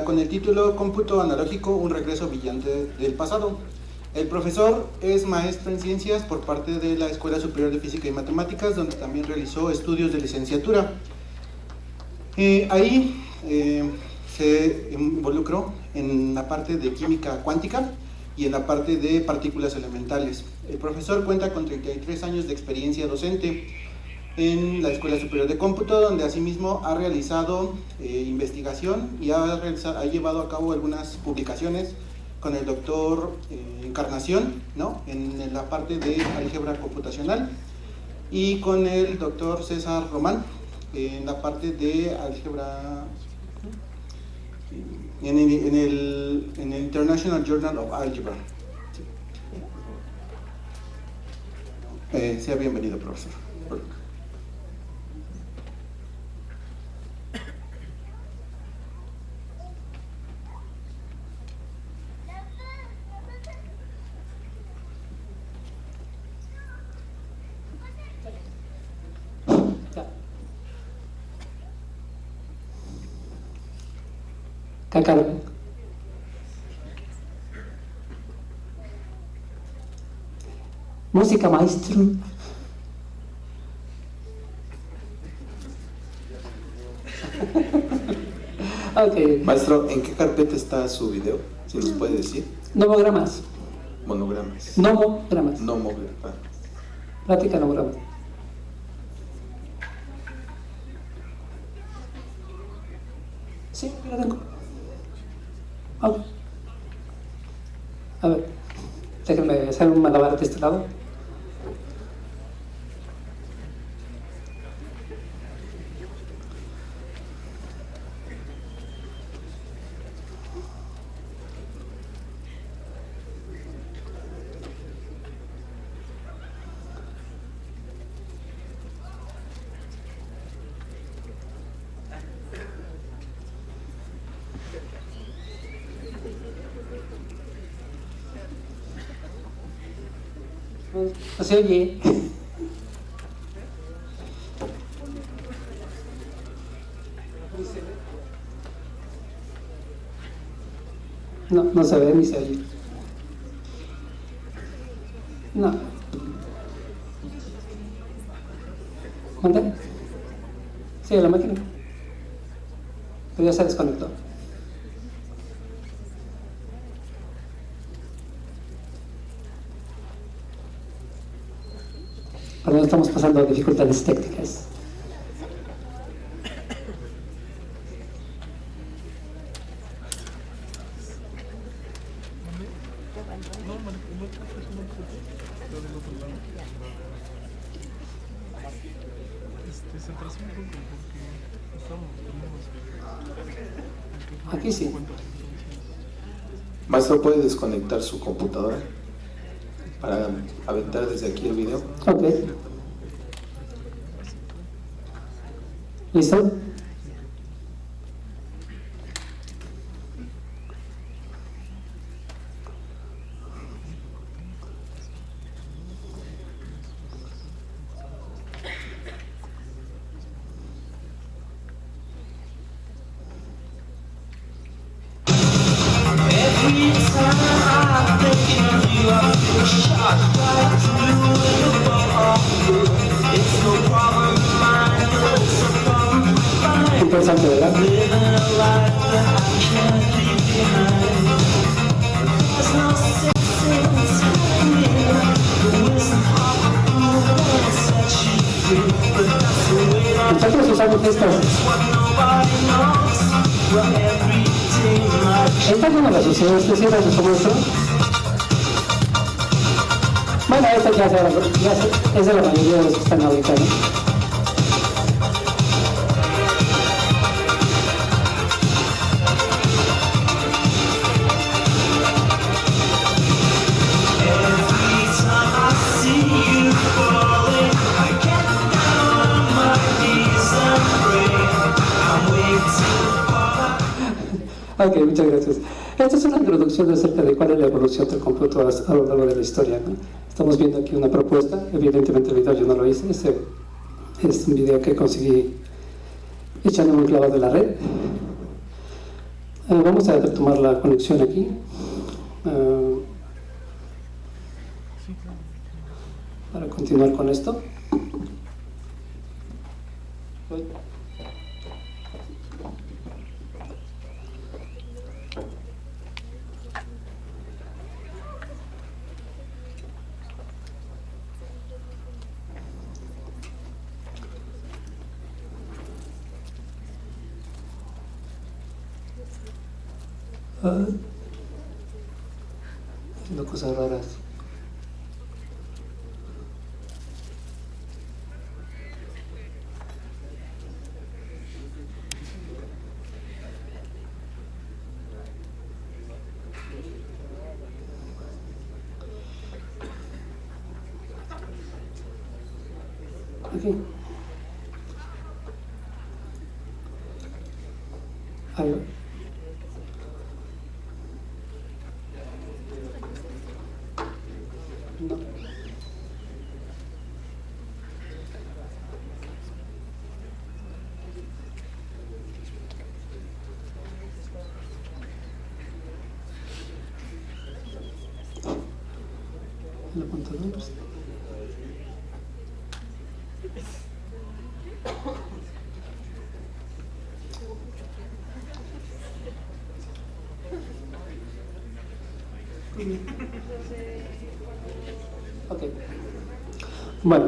con el título Cómputo analógico, un regreso brillante del pasado. El profesor es maestro en ciencias por parte de la Escuela Superior de Física y Matemáticas, donde también realizó estudios de licenciatura. Ahí se involucró en la parte de química cuántica y en la parte de partículas elementales. El profesor cuenta con 33 años de experiencia docente en la Escuela Superior de Cómputo, donde asimismo ha realizado investigación y ha llevado a cabo algunas publicaciones con el doctor Encarnación, ¿no?, en la parte de álgebra computacional, y con el doctor César Román en la parte de álgebra en el International Journal of Algebra. Sea bienvenido, profesor. Cácaro. Música, maestro. Okay. Maestro, ¿en qué carpeta está su video? Si nos puede decir. Nomogramas. Monogramas. Nomogramas. Nomogramas. Plática nomogramas. Sí, lo tengo. Okay. A ver, déjenme hacer un malabar de este lado. No se oye. No se ve ni se oye. No. ¿Mande? Sí, la máquina. Pero ya se desconectó. Ahora estamos pasando dificultades técnicas. Aquí sí. Maestro, ¿puede desconectar su computadora para aventar desde aquí el video? Ok. ¿Listo? Interesante, ¿verdad? Nosotros usamos estas. Esta no las usé, esta sí las usó mucho. Bueno, esta ya es de la mayoría de los que están ahorita, ¿no? Ok, muchas gracias. Esta es una introducción acerca de cuál es la evolución del cómputo a lo largo de la historia, ¿no? Estamos viendo aquí una propuesta, evidentemente el video yo no lo hice, es un video que conseguí echándome un clavado de la red. Vamos a retomar la conexión aquí. Para continuar con esto. Haciendo cosas raras. Aquí. Ahí va. No. La pantalla. Ok. Bueno,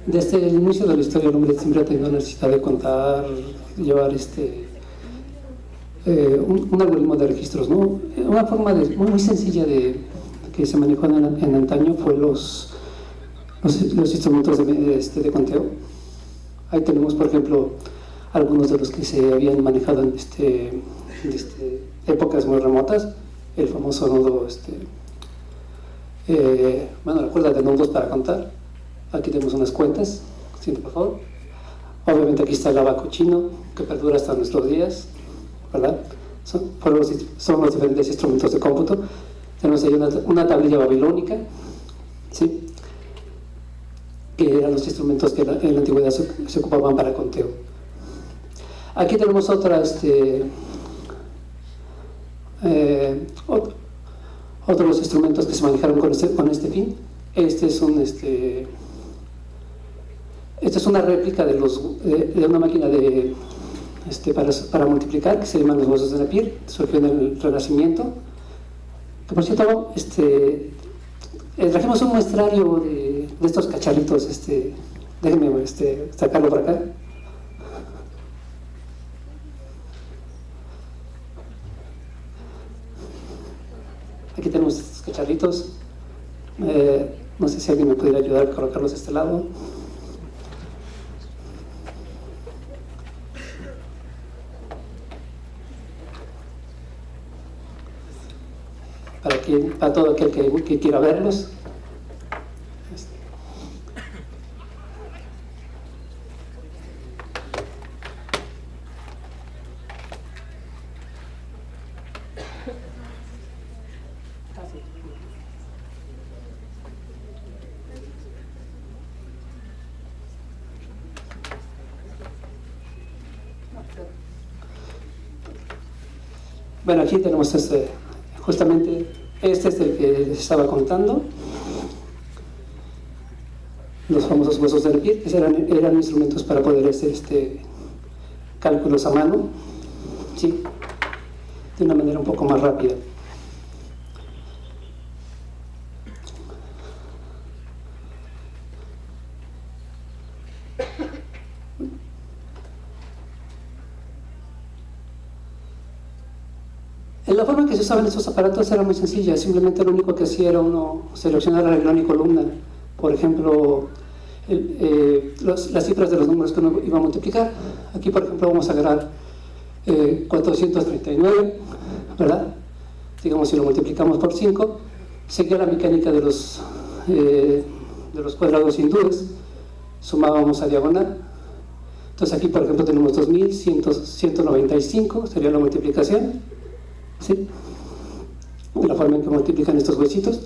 desde el inicio de la historia el hombre siempre ha tenido la necesidad de contar, llevar un algoritmo de registros, ¿no? Una forma muy sencilla que se manejó en antaño fue los instrumentos de conteo. Ahí tenemos, por ejemplo, algunos de los que se habían manejado en épocas muy remotas, el famoso nodo, la cuerda de nodos para contar. Aquí tenemos unas cuentas, siento por favor. Obviamente aquí está el abaco chino, que perdura hasta nuestros días, ¿verdad? Son los diferentes instrumentos de cómputo. Tenemos ahí una tablilla babilónica, ¿sí? Que eran los instrumentos que en la antigüedad se ocupaban para conteo. Aquí tenemos otros instrumentos que se manejaron con este fin. Esta es una réplica de una máquina para multiplicar, que se llaman los huesos de Napier. Surgió en el Renacimiento. Que por cierto, trajimos un muestrario de estos cacharritos. Déjenme sacarlo por acá. Aquí tenemos estos cacharritos. No sé si alguien me pudiera ayudar a colocarlos de este lado. Para todo aquel que quiera verlos. Bueno, aquí tenemos justamente este es el que les estaba contando, los famosos huesos de Napier, que eran instrumentos para poder hacer cálculos a mano, ¿sí? De una manera un poco más rápida. La forma en que se usaban estos aparatos era muy sencilla, simplemente lo único que hacía era uno seleccionar renglón y columna. Por ejemplo, las cifras de los números que uno iba a multiplicar. Aquí, por ejemplo, vamos a agarrar 439, ¿verdad? Digamos, si lo multiplicamos por 5, seguía la mecánica de los cuadrados hindúes, sumábamos a diagonal. Entonces aquí, por ejemplo, tenemos 2195, sería la multiplicación. ¿Sí? La forma en que multiplican estos huesitos.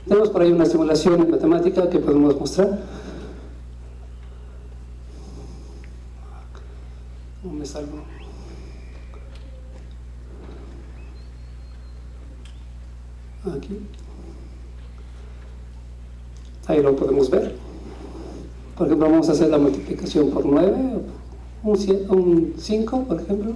Tenemos por ahí una simulación en matemática que podemos mostrar. No me salgo. Aquí. Ahí lo podemos ver. Por ejemplo, vamos a hacer la multiplicación por 9, un 5, por ejemplo.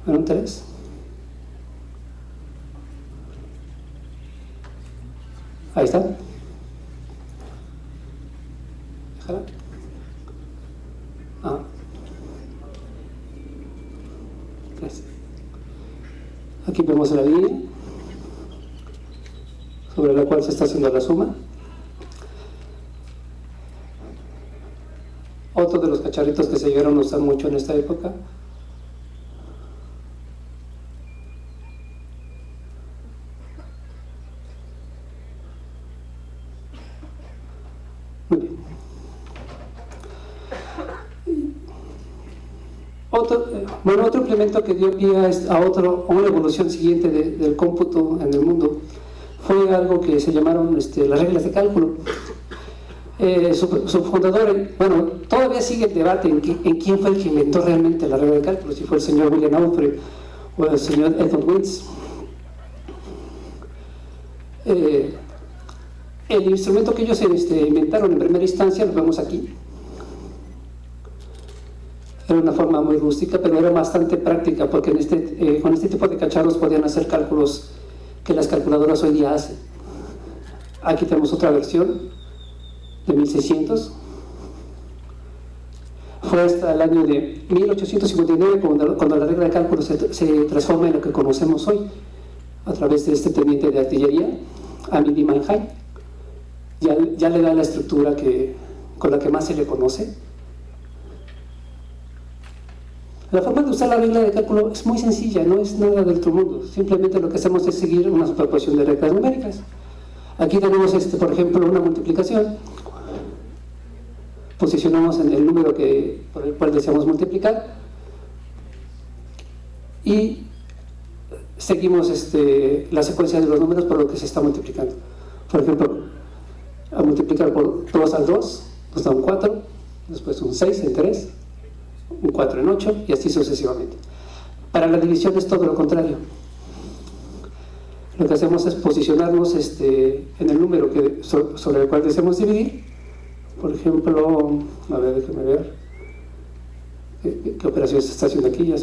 Un 3. Ahí está. Déjala. Ah. 3. Aquí vemos la línea sobre la cual se está haciendo la suma. Otro de los cacharritos que se llegaron a usar mucho en esta época. Muy bien. Otro implemento que dio pie a una evolución siguiente del cómputo en el mundo fue algo que se llamaron las reglas de cálculo. Su fundador, bueno, todavía sigue el debate en quién fue el que inventó realmente la regla de cálculo, si fue el señor William Alfred o el señor Edmund Wintz. El instrumento que ellos inventaron en primera instancia lo vemos aquí. Era una forma muy rústica, pero era bastante práctica, porque con este tipo de cacharros podían hacer cálculos que las calculadoras hoy día hacen. Aquí tenemos otra versión de 1600. Fue hasta el año de 1859 cuando la regla de cálculo se transforma en lo que conocemos hoy, a través de este teniente de artillería, Amédée Mannheim. Ya le da la estructura con la que más se le conoce. La forma de usar la regla de cálculo es muy sencilla, no es nada del otro mundo. Simplemente lo que hacemos es seguir una superposición de reglas numéricas. Aquí tenemos, por ejemplo, una multiplicación. Posicionamos en el número por el cual deseamos multiplicar y seguimos la secuencia de los números por lo que se está multiplicando. Por ejemplo, a multiplicar por 2 al 2 nos da un 4, después un 6 en 3, un 4 en 8 y así sucesivamente. Para la división es todo lo contrario. Lo que hacemos es posicionarnos en el número sobre el cual deseamos dividir. Por ejemplo, a ver, déjame ver qué operación se está haciendo aquí.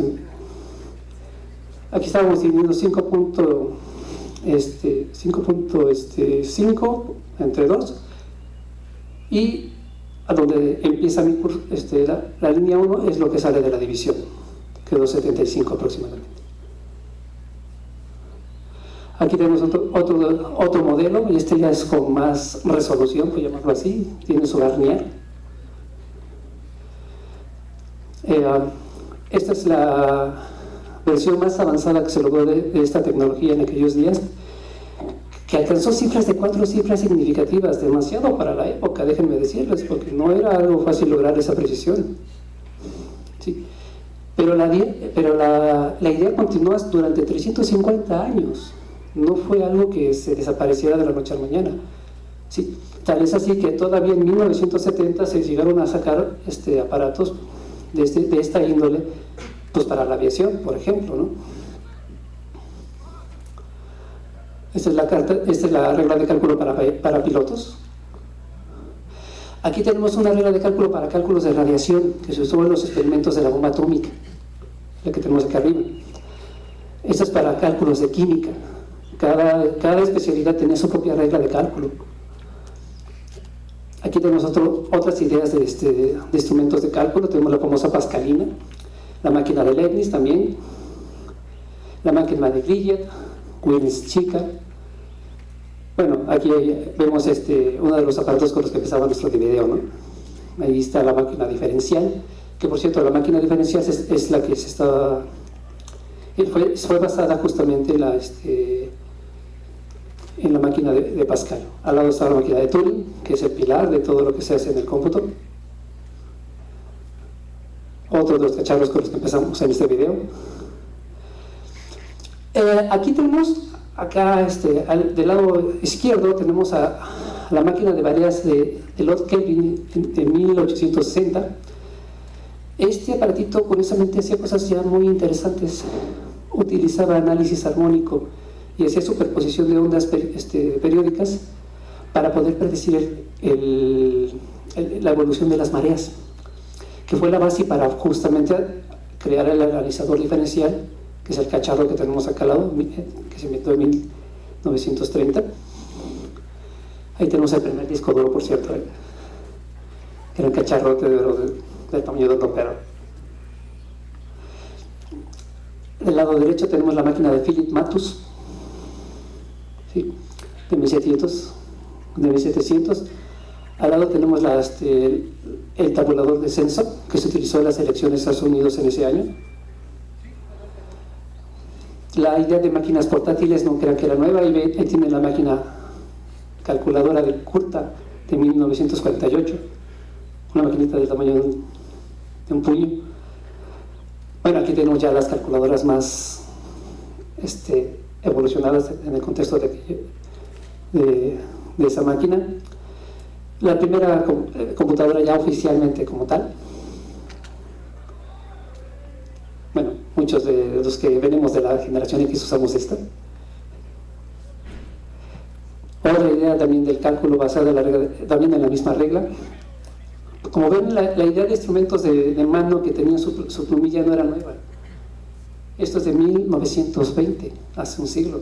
Aquí estábamos dividiendo 5.5 entre 2 y a donde empieza la línea 1 es lo que sale de la división, que es 2.75 aproximadamente. Aquí tenemos otro modelo, y ya es con más resolución, por llamarlo así, tiene su Garnier. Esta es la versión más avanzada que se logró de esta tecnología en aquellos días, que alcanzó cifras de 4 cifras significativas, demasiado para la época, déjenme decirles, porque no era algo fácil lograr esa precisión. ¿Sí? Pero la idea continuó durante 350 años. No fue algo que se desapareciera de la noche a la mañana. ¿Sí? Tal es así que todavía en 1970 se llegaron a sacar aparatos de esta índole, pues para la aviación, por ejemplo, ¿no? Esta es la regla de cálculo para pilotos. Aquí tenemos una regla de cálculo para cálculos de radiación que se usó en los experimentos de la bomba atómica, la que tenemos aquí arriba. Esta es para cálculos de química. Cada especialidad tenía su propia regla de cálculo. Aquí tenemos otras ideas de instrumentos de cálculo. Tenemos la famosa Pascalina, la máquina de Leibniz también, la máquina de Grillet, Wiener chica. Bueno, aquí vemos uno de los aparatos con los que empezaba nuestro video, ¿no? Ahí está la máquina diferencial, que por cierto la máquina diferencial es la que fue basada justamente en la máquina de Pascal. Al lado está la máquina de Turing, que es el pilar de todo lo que se hace en el cómputo. Otro de los cacharros con los que empezamos en este video. Aquí tenemos, acá del lado izquierdo tenemos a la máquina de varias de Lord Kelvin de 1860. Este aparatito curiosamente hacía cosas ya muy interesantes. Utilizaba análisis armónico y hacía superposición de ondas periódicas para poder predecir la evolución de las mareas, que fue la base para justamente crear el analizador diferencial, que es el cacharro que tenemos acá al lado, que se inventó en 1930. Ahí tenemos el primer disco duro, por cierto, que era un cacharrote de oro del tamaño de un ropero. Del lado derecho tenemos la máquina de Philip Matus, ¿sí?, de 1700. Al lado tenemos el tabulador de censo que se utilizó en las elecciones de Estados Unidos en ese año. La idea de máquinas portátiles no crean que era nueva. Ahí tiene la máquina calculadora de Curta de 1948, una maquinita del tamaño de un puño. Bueno, aquí tenemos ya las calculadoras más evolucionadas en el contexto de esa máquina. La primera computadora ya oficialmente como tal. Bueno, muchos de los que venimos de la generación X usamos esta. Otra idea también del cálculo basada también en la misma regla. Como ven, la idea de instrumentos de mano que tenían su plumilla no era nueva. Esto es de 1920, hace un siglo.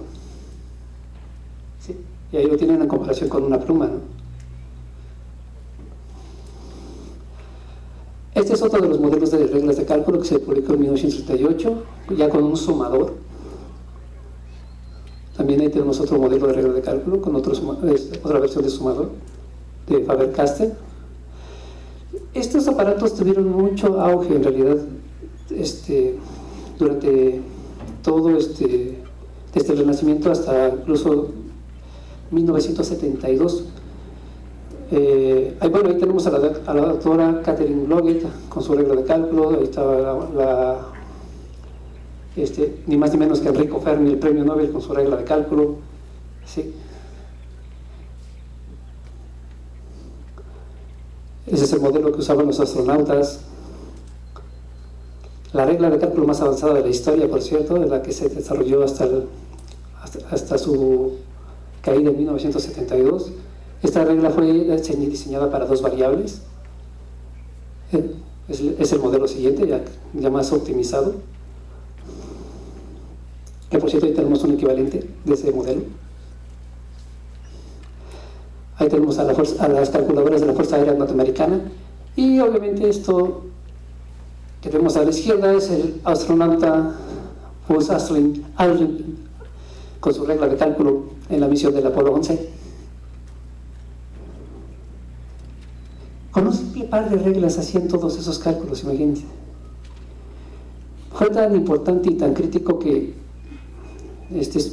¿Sí? Y ahí lo tienen en comparación con una pluma, ¿no? Este es otro de los modelos de reglas de cálculo que se publicó en 1938, ya con un sumador. También ahí tenemos otro modelo de regla de cálculo con otra versión de sumador de Faber-Castell. Estos aparatos tuvieron mucho auge en realidad durante todo desde el Renacimiento hasta incluso 1972. Bueno, ahí tenemos a la doctora Catherine Blodgett con su regla de cálculo. Ahí estaba ni más ni menos que Enrico Fermi, el premio Nobel, con su regla de cálculo. ¿Sí? Ese es el modelo que usaban los astronautas. La regla de cálculo más avanzada de la historia, por cierto, de la que se desarrolló hasta su caída en 1972. Esta regla fue diseñada para dos variables. Es el modelo siguiente, ya más optimizado. Que por cierto, ahí tenemos un equivalente de ese modelo. Ahí tenemos a las calculadoras de la Fuerza Aérea Norteamericana. Y obviamente esto que tenemos a la izquierda es el astronauta Buzz Aldrin con su regla de cálculo en la misión del Apolo 11. Con un simple par de reglas hacían todos esos cálculos, imagínense. Fue tan importante y tan crítico que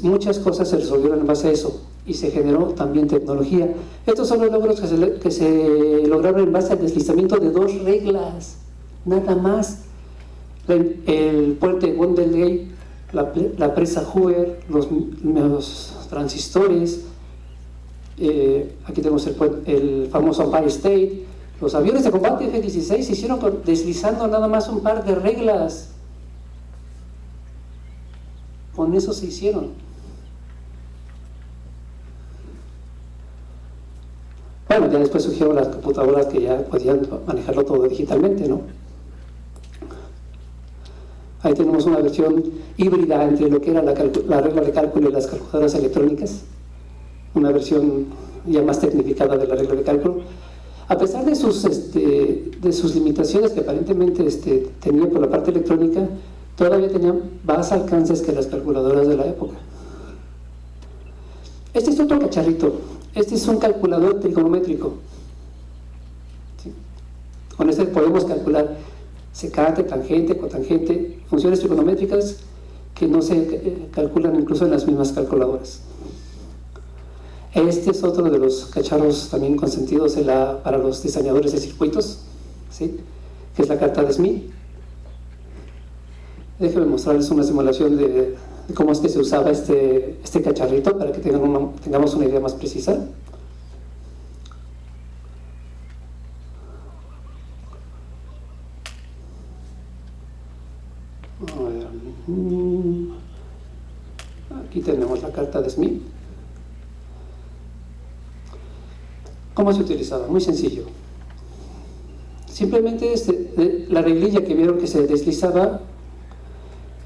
muchas cosas se resolvieron en base a eso y se generó también tecnología. Estos son los logros que se lograron en base al deslizamiento de dos reglas, nada más. El puente Golden Gate, la presa Hoover, los transistores, aquí tenemos el famoso Empire State. Los aviones de combate F-16 se hicieron deslizando nada más un par de reglas. Con eso se hicieron. Bueno, ya después surgieron las computadoras que ya podían manejarlo todo digitalmente, ¿no? Ahí tenemos una versión híbrida entre lo que era la regla de cálculo y las calculadoras electrónicas. Una versión ya más tecnificada de la regla de cálculo. A pesar de sus limitaciones que aparentemente tenía por la parte electrónica, todavía tenían más alcances que las calculadoras de la época. Este es otro cacharrito. Este es un calculador trigonométrico. ¿Sí? Con este podemos calcular secante, tangente, cotangente, funciones trigonométricas que no se calculan incluso en las mismas calculadoras. Este es otro de los cacharros también consentidos para los diseñadores de circuitos, ¿sí?, que es la carta de Smith. Déjenme mostrarles una simulación de cómo es que se usaba este cacharrito para que tengamos una idea más precisa. Aquí tenemos la carta de Smith. ¿Cómo se utilizaba? Muy sencillo. Simplemente la reglilla que vieron que se deslizaba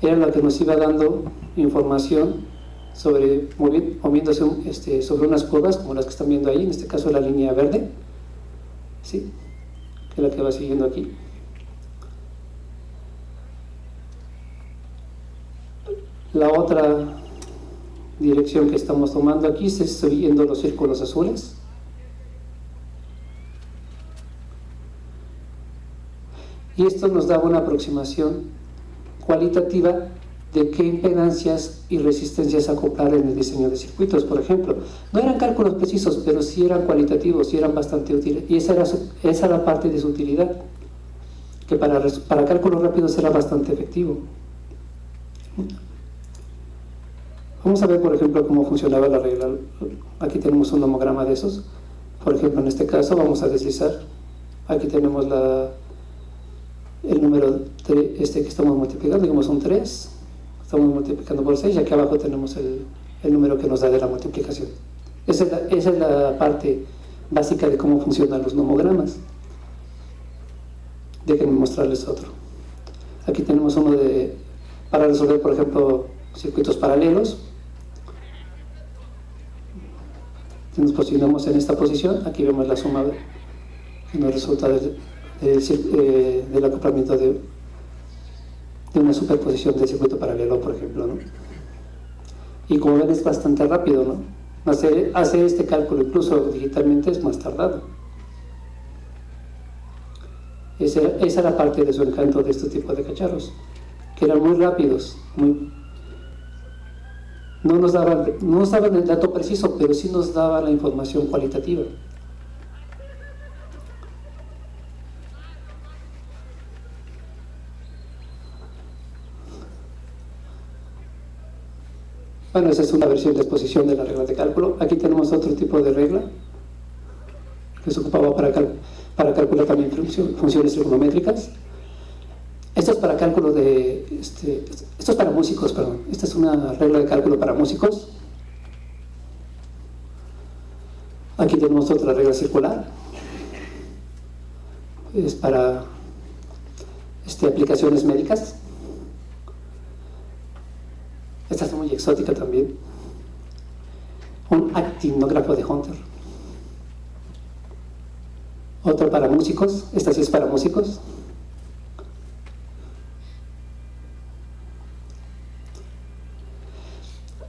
era la que nos iba dando información sobre moviéndose sobre unas curvas como las que están viendo ahí, en este caso la línea verde, ¿sí? Que es la que va siguiendo aquí. La otra dirección que estamos tomando aquí es siguiendo los círculos azules. Y esto nos da una aproximación cualitativa de qué impedancias y resistencias acoplar en el diseño de circuitos, por ejemplo. No eran cálculos precisos, pero sí eran cualitativos, sí eran bastante útiles. Y esa era parte de su utilidad, que para cálculos rápidos era bastante efectivo. Vamos a ver, por ejemplo, cómo funcionaba la regla. Aquí tenemos un homograma de esos. Por ejemplo, en este caso vamos a deslizar. Aquí tenemos el número que estamos multiplicando, digamos un 3. Estamos multiplicando por 6 y aquí abajo tenemos el número que nos da de la multiplicación. Esa es la parte básica de cómo funcionan los nomogramas. Déjenme mostrarles otro. Aquí tenemos uno para resolver, por ejemplo, circuitos paralelos. Si nos posicionamos en esta posición, aquí vemos la suma que nos resulta del acoplamiento de una superposición de circuito paralelo, por ejemplo, ¿no? Y como ven, es bastante rápido, ¿no? Hacer este cálculo incluso digitalmente es más tardado. Esa era parte de su encanto de este tipo de cacharros, que eran muy rápidos, no nos daban el dato preciso, pero sí nos daban la información cualitativa. Bueno, esa es una versión de exposición de la regla de cálculo. Aquí tenemos otro tipo de regla que se ocupaba para calcular también funciones trigonométricas. Esto es para cálculo esto es para músicos, perdón. Esta es una regla de cálculo para músicos. Aquí tenemos otra regla circular. Es para aplicaciones médicas. Esta es muy exótica también. Un actinógrafo de Hunter. Otro para músicos. Esta sí es para músicos.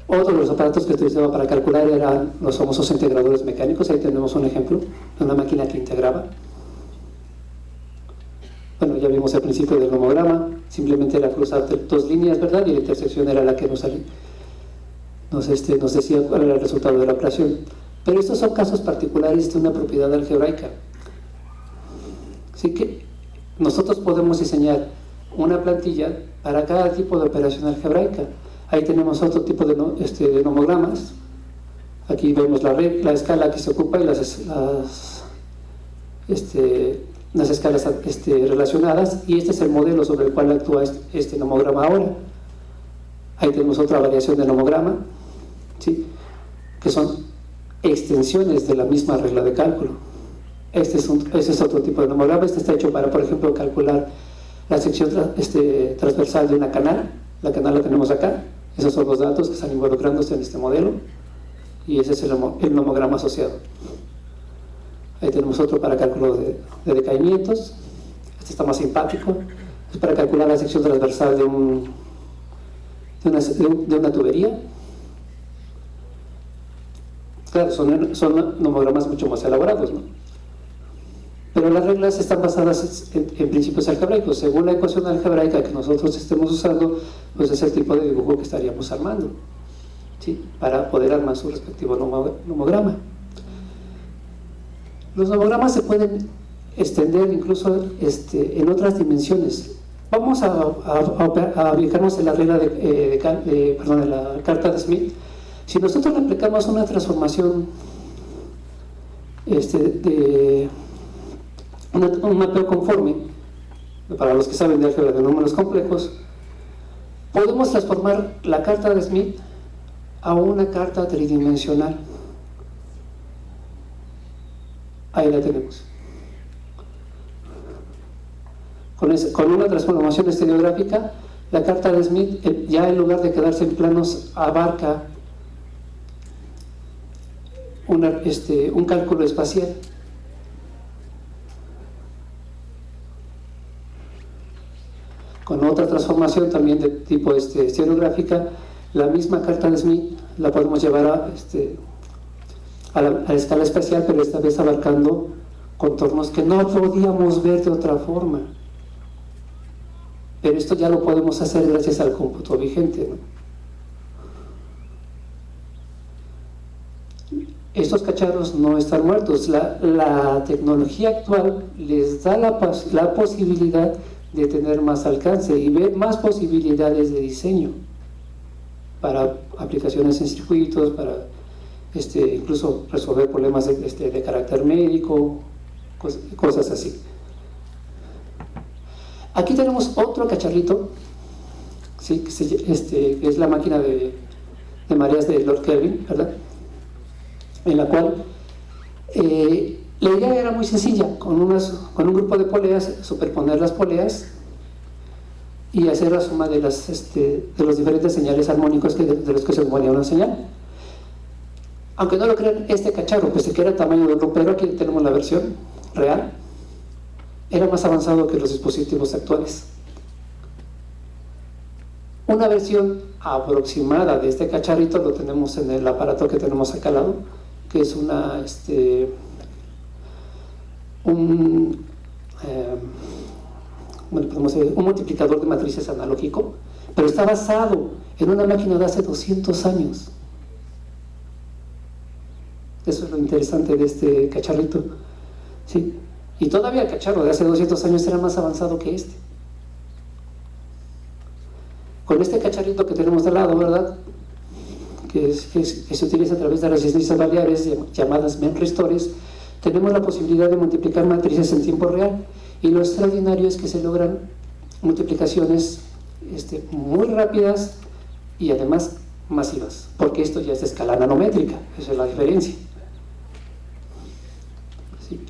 Otro de los aparatos que utilizaba para calcular eran los famosos integradores mecánicos. Ahí tenemos un ejemplo de una máquina que integraba. Bueno, ya vimos al principio del homograma, simplemente era cruzar dos líneas, ¿verdad? Y la intersección era la que nos decía cuál era el resultado de la operación. Pero estos son casos particulares de una propiedad algebraica. Así que nosotros podemos diseñar una plantilla para cada tipo de operación algebraica. Ahí tenemos otro tipo de nomogramas. Aquí vemos la escala que se ocupa y las escalas relacionadas, y este es el modelo sobre el cual actúa este nomograma ahora. Ahí tenemos otra variación del nomograma, ¿sí? Que son extensiones de la misma regla de cálculo. Este es otro tipo de nomograma. Este está hecho para, por ejemplo, calcular la sección transversal de una canal. La canal la tenemos acá. Esos son los datos que están involucrándose en este modelo, y ese es el nomograma asociado. Ahí tenemos otro para cálculo de decaimientos. Este está más simpático. Es para calcular la sección transversal de una tubería. Claro, son nomogramas mucho más elaborados, ¿no? Pero las reglas están basadas en principios algebraicos. Según la ecuación algebraica que nosotros estemos usando, pues es el tipo de dibujo que estaríamos armando, ¿sí? Para poder armar su respectivo nomograma. Los nomogramas se pueden extender incluso en otras dimensiones. Vamos a ubicarnos en la regla de la carta de Smith. Si nosotros le aplicamos una transformación un mapeo conforme, para los que saben de álgebra de números complejos, podemos transformar la carta de Smith a una carta tridimensional. Ahí la tenemos. Con una transformación estereográfica, la carta de Smith, ya en lugar de quedarse en planos, abarca un cálculo espacial. Con otra transformación también de tipo estereográfica, la misma carta de Smith la podemos llevar a la escala espacial, pero esta vez abarcando contornos que no podíamos ver de otra forma. Pero esto ya lo podemos hacer gracias al cómputo vigente, ¿no? Estos cacharros no están muertos. La tecnología actual les da la posibilidad de tener más alcance y ver más posibilidades de diseño para aplicaciones en circuitos, para incluso resolver problemas de carácter médico, cosas así. Aquí tenemos otro cacharrito, ¿sí? que es la máquina de mareas de Lord Kelvin, ¿verdad? En la cual la idea era muy sencilla, con un grupo de poleas, superponer las poleas y hacer la suma de los diferentes señales armónicos de los que se componía una señal. Aunque no lo crean, este cacharro, pues que era tamaño de ropero, aquí tenemos la versión real, era más avanzado que los dispositivos actuales. Una versión aproximada de este cacharrito lo tenemos en el aparato que tenemos acá al lado, que es un multiplicador de matrices analógico, pero está basado en una máquina de hace 200 años. Eso es lo interesante de este cacharrito, ¿sí? Y todavía el cacharro de hace 200 años era más avanzado que este. Con este cacharrito que tenemos de lado, ¿verdad?, que se utiliza a través de resistencias variables llamadas memristores, tenemos la posibilidad de multiplicar matrices en tiempo real, y lo extraordinario es que se logran multiplicaciones muy rápidas y además masivas, porque esto ya es de escala nanométrica. Esa es la diferencia, ¿sí?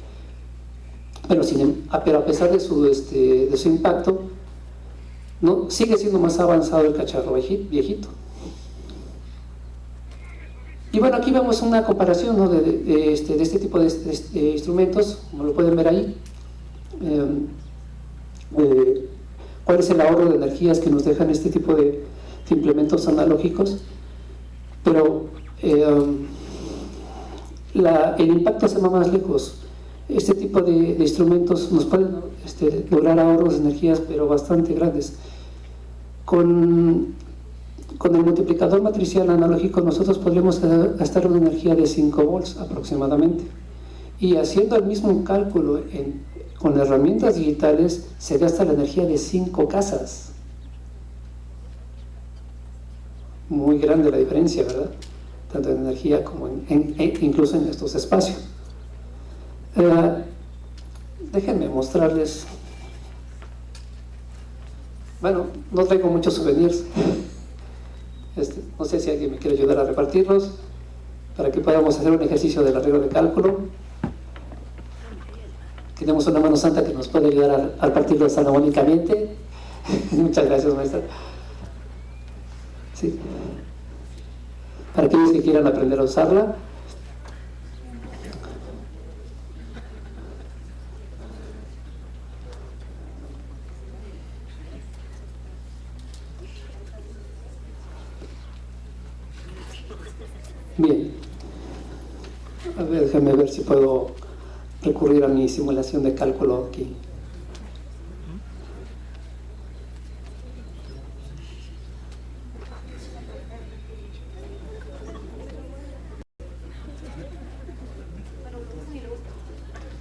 Pero a pesar de su impacto, ¿no?, sigue siendo más avanzado el cacharro viejito. Y bueno, aquí vemos una comparación, ¿no?, de este tipo de instrumentos, como lo pueden ver ahí. ¿Cuál es el ahorro de energías que nos dejan este tipo de implementos analógicos? Pero el impacto se va más lejos. Este tipo de instrumentos nos pueden lograr ahorros de energías, pero bastante grandes. Con el multiplicador matricial analógico nosotros podríamos gastar una energía de 5 volts aproximadamente, y haciendo el mismo cálculo con herramientas digitales se gasta la energía de 5 casas. Muy grande la diferencia, ¿verdad?, tanto en energía como incluso en estos espacios. Déjenme mostrarles. Bueno, no traigo muchos souvenirs. No sé si alguien me quiere ayudar a repartirlos para que podamos hacer un ejercicio del arreglo de cálculo. Tenemos una mano santa que nos puede ayudar a partirlos armónicamente. Muchas gracias, maestra. Sí. Para aquellos que quieran aprender a usarla. Bien, a ver, déjame ver si puedo recurrir a mi simulación de cálculo aquí.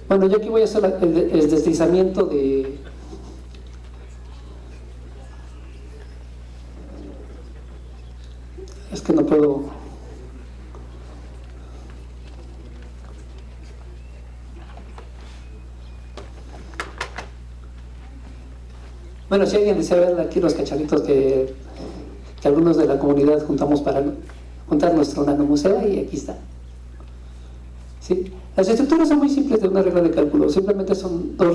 Bueno, yo aquí voy a hacer el deslizamiento de... Es que no puedo... Bueno, si alguien desea ver aquí los cacharitos que algunos de la comunidad juntamos para montar nuestro nanomuseo y aquí está. ¿Sí? Las estructuras son muy simples de una regla de cálculo, simplemente son dos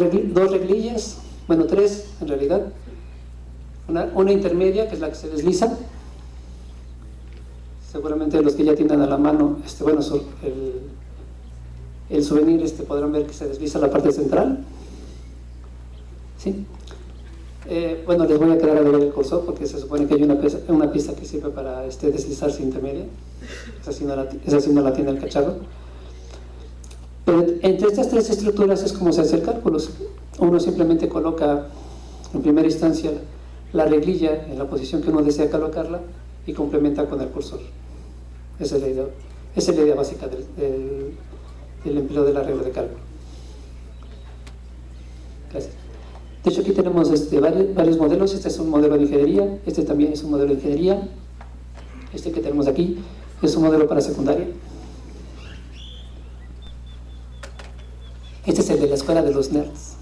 reglillas, bueno, tres en realidad, una intermedia que es la que se desliza. Seguramente los que ya tienen a la mano bueno, el souvenir podrán ver que se desliza la parte central. ¿Sí? Bueno, les voy a quedar a ver el cursor porque se supone que hay una pieza que sirve para deslizarse intermedia. Esa sí no la tiene el cacharro. Pero entre estas tres estructuras es como se hace el cálculo. Uno simplemente coloca en primera instancia la reglilla en la posición que uno desea colocarla y complementa con el cursor. Esa es la idea básica del empleo de la regla de cálculo. Gracias. De hecho, aquí tenemos varios modelos. Este es un modelo de ingeniería, este también es un modelo de ingeniería, este que tenemos aquí es un modelo para secundaria. Este es el de la escuela de los nerds.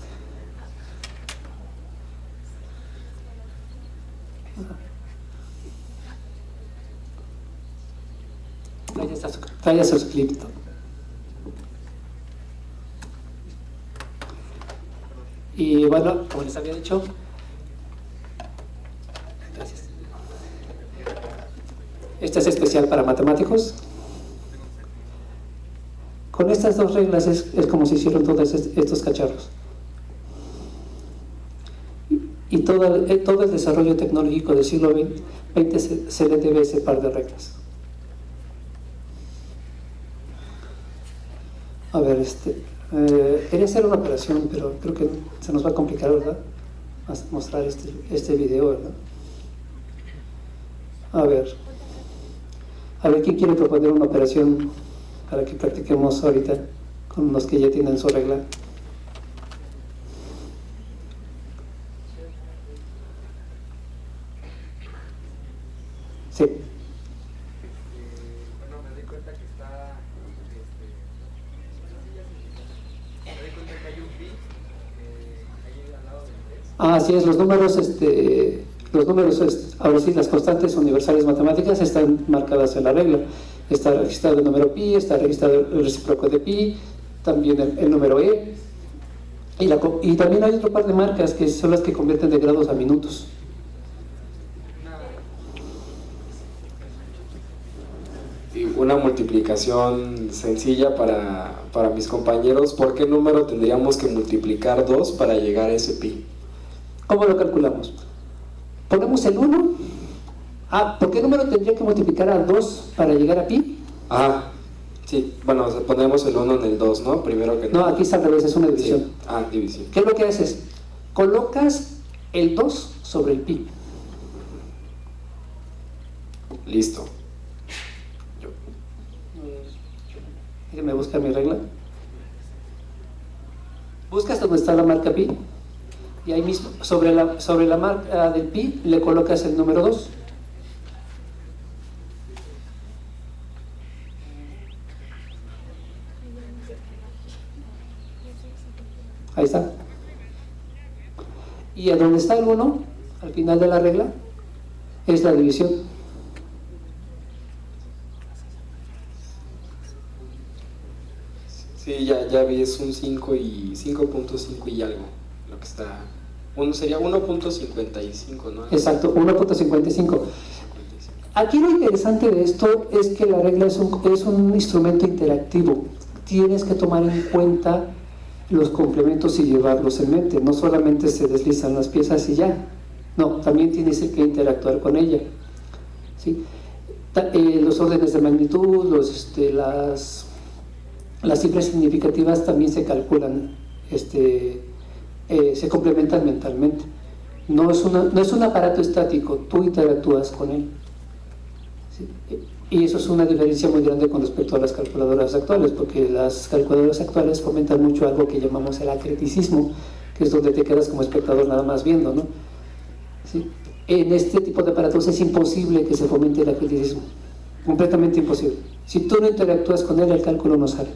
Vaya su clip. Y bueno, como les había dicho, gracias. Este es especial para matemáticos. Con estas dos reglas es como se hicieron todos estos cacharros. Y todo el desarrollo tecnológico del siglo XX se le debe a ese par de reglas. A ver, quería hacer una operación, pero creo que se nos va a complicar, ¿verdad? Mostrar este video, ¿verdad? A ver, ¿quién quiere proponer una operación para que practiquemos ahorita con los que ya tienen su regla? Sí. Bueno, me doy cuenta que está me doy cuenta que hay un pi ahí al lado del 3. Así es, los números, ahora sí, las constantes universales matemáticas están marcadas en la regla. Está registrado el número pi, está registrado el recíproco de pi, también el número e, y también hay otro par de marcas que son las que convierten de grados a minutos. Una multiplicación sencilla para mis compañeros. ¿Por qué número tendríamos que multiplicar 2 para llegar a ese pi? ¿Cómo lo calculamos? Ponemos el 1. ¿Por qué número tendría que multiplicar a 2 para llegar a pi? Sí, bueno, o sea, ponemos el 1 en el 2, ¿no? Primero que No, aquí está al revés, es una división. Sí. División. ¿Qué es lo que haces? Colocas el 2 sobre el pi. Listo. Déjenme buscar mi regla. Buscas donde está la marca pi y ahí mismo, sobre la marca del pi, le colocas el número 2. Ahí está. Y a donde está el 1, al final de la regla, es la división. Sí, ya vi, es un 5.5 y algo. Lo que está. Sería 1.55, ¿no? Exacto, 1.55. Aquí lo interesante de esto es que la regla es un instrumento interactivo. Tienes que tomar en cuenta los complementos y llevarlos en mente. No solamente se deslizan las piezas y ya. No, también tienes que interactuar con ella. ¿Sí? Los órdenes de magnitud, las cifras significativas también se calculan, se complementan mentalmente. No es un aparato estático, tú interactúas con él. ¿Sí? Y eso es una diferencia muy grande con respecto a las calculadoras actuales, porque las calculadoras actuales fomentan mucho algo que llamamos el acriticismo, que es donde te quedas como espectador nada más viendo, ¿no? ¿Sí? En este tipo de aparatos es imposible que se fomente el acriticismo, completamente imposible. Si tú no interactúas con él, el cálculo no sale.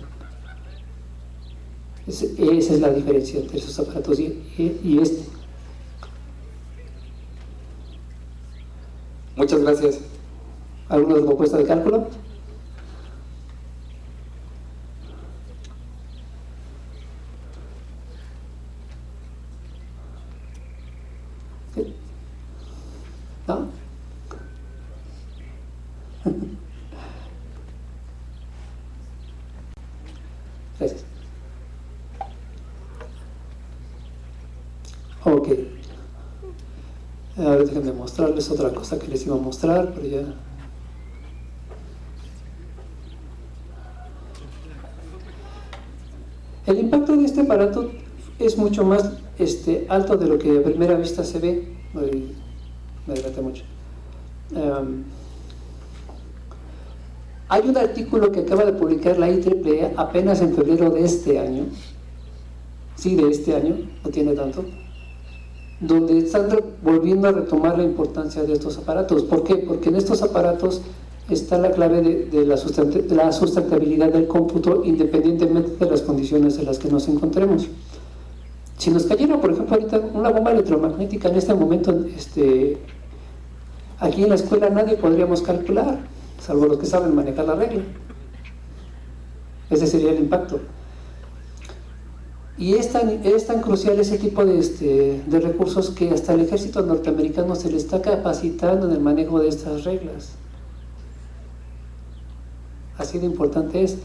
Esa es la diferencia entre esos aparatos y este. Muchas gracias. ¿Alguna otra propuesta de cálculo? ¿Sí? ¿No? Gracias. Ok. A ver, déjenme mostrarles otra cosa que les iba a mostrar, pero ya... El impacto de este aparato es mucho más alto de lo que a primera vista se ve. Me adelanté mucho. Hay un artículo que acaba de publicar la IEEE apenas en febrero de este año, sí, de este año, no tiene tanto, donde están volviendo a retomar la importancia de estos aparatos. ¿Por qué? Porque en estos aparatos está la clave de la sustentabilidad del cómputo, independientemente de las condiciones en las que nos encontremos. Si nos cayera, por ejemplo, ahorita una bomba electromagnética en este momento, aquí en la escuela nadie podríamos calcular, salvo los que saben manejar la regla. Ese sería el impacto. Y es tan crucial ese tipo de recursos que hasta el ejército norteamericano se le está capacitando en el manejo de estas reglas. Así de importante es.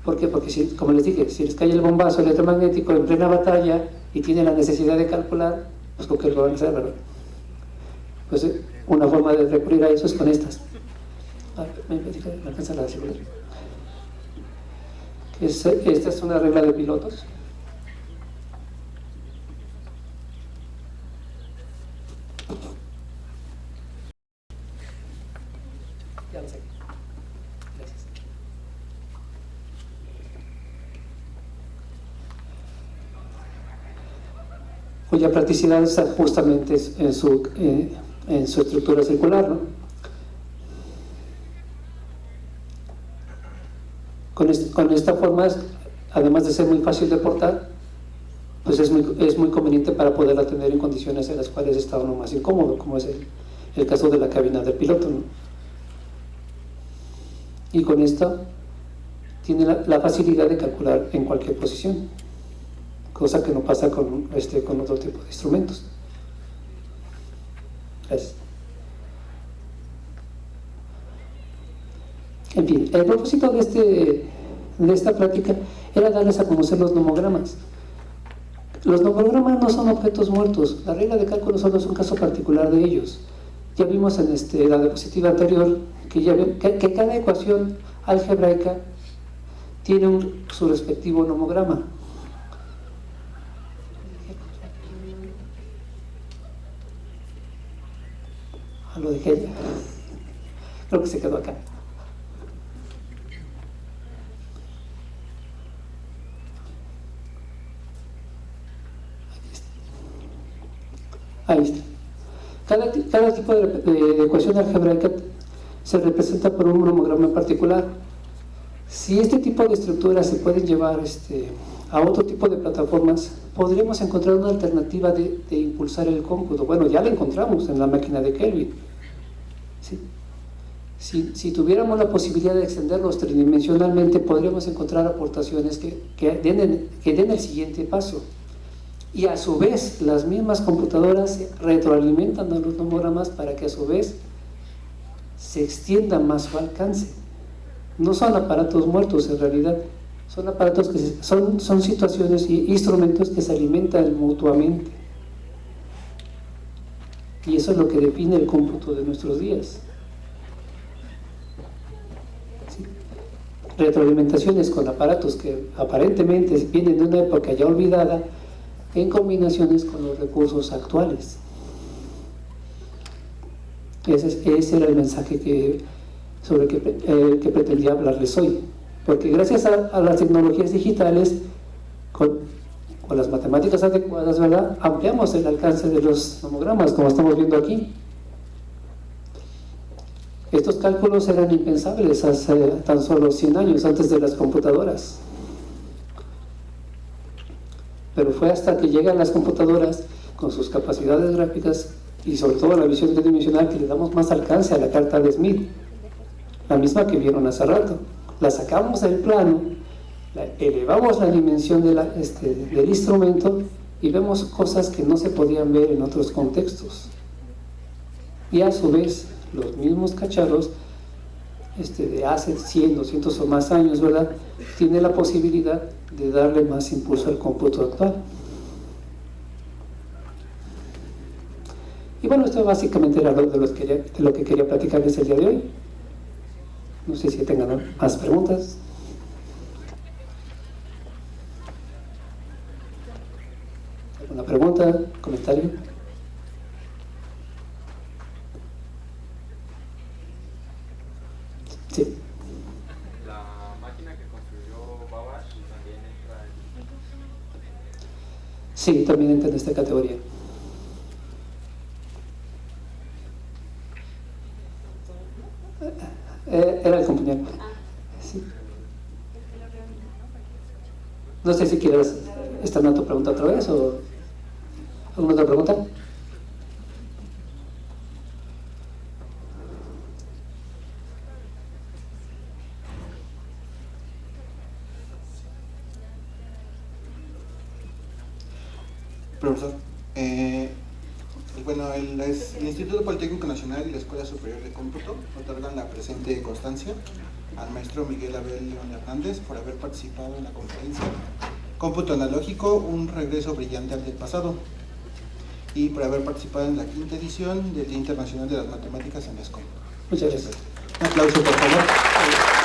¿Por qué? Porque, como les dije, si les cae el bombazo electromagnético en plena batalla y tienen la necesidad de calcular, pues con qué lo van a hacer, ¿verdad? Pues una forma de recurrir a eso es con estas. ¿Me alcanza la segunda? Esta es una regla de pilotos. Ya lo sé. Gracias. Cuya practicidad está justamente en su estructura circular, ¿no? Con esta forma, además de ser muy fácil de portar, pues es muy conveniente para poderla tener en condiciones en las cuales está uno más incómodo, como es el caso de la cabina del piloto, ¿no? Y con esto tiene la facilidad de calcular en cualquier posición, cosa que no pasa con otro tipo de instrumentos. Gracias. En fin, el propósito de esta plática era darles a conocer los nomogramas. Los nomogramas no son objetos muertos. La regla de cálculo solo es un caso particular de ellos. Ya vimos en la diapositiva anterior que cada ecuación algebraica tiene su respectivo nomograma. Lo dejé ya. Creo que se quedó acá. Ahí está. Cada tipo de ecuación algebraica se representa por un nomograma en particular. Si este tipo de estructuras se pueden llevar a otro tipo de plataformas, podríamos encontrar una alternativa de impulsar el cómputo. Bueno, ya la encontramos en la máquina de Kelvin. ¿Sí? Si tuviéramos la posibilidad de extenderlos tridimensionalmente, podríamos encontrar aportaciones que den el siguiente paso. Y a su vez, las mismas computadoras retroalimentan a los nomogramas para que a su vez se extienda más su alcance. No son aparatos muertos en realidad, son aparatos que son situaciones y instrumentos que se alimentan mutuamente. Y eso es lo que define el cómputo de nuestros días. ¿Sí? Retroalimentaciones con aparatos que aparentemente vienen de una época ya olvidada, en combinaciones con los recursos actuales. Ese era el mensaje sobre el que pretendía hablarles hoy, porque gracias a las tecnologías digitales, con las matemáticas adecuadas, ¿verdad?, ampliamos el alcance de los nomogramas, como estamos viendo aquí. Estos cálculos eran impensables hace tan solo 100 años antes de las computadoras. Pero fue hasta que llegan las computadoras con sus capacidades gráficas y sobre todo la visión tridimensional que le damos más alcance a la carta de Smith. la misma que vieron hace rato. La sacamos del plano, elevamos la dimensión del instrumento y vemos cosas que no se podían ver en otros contextos. Y a su vez, los mismos cacharros de hace 100, 200 o más años, ¿verdad?, tiene la posibilidad de darle más impulso al cómputo actual. Y bueno, esto básicamente era de lo que quería platicarles el día de hoy. No sé si tengan más preguntas. ¿Alguna pregunta? ¿Comentario? Sí. La máquina que construyó Babbage también entra en... Sí, también entra en esta categoría. Era el compañero. Sí. No sé si quieres externar tu pregunta otra vez o alguna otra pregunta. Profesor, bueno, el Instituto Politécnico Nacional y la Escuela Superior de Cómputo otorgan la presente constancia al maestro Miguel Abel León Hernández por haber participado en la conferencia Cómputo Analógico, un regreso brillante al del pasado, y por haber participado en la 5ª edición del Día Internacional de las Matemáticas en la ESCOM. Muchas gracias. Un aplauso, por favor.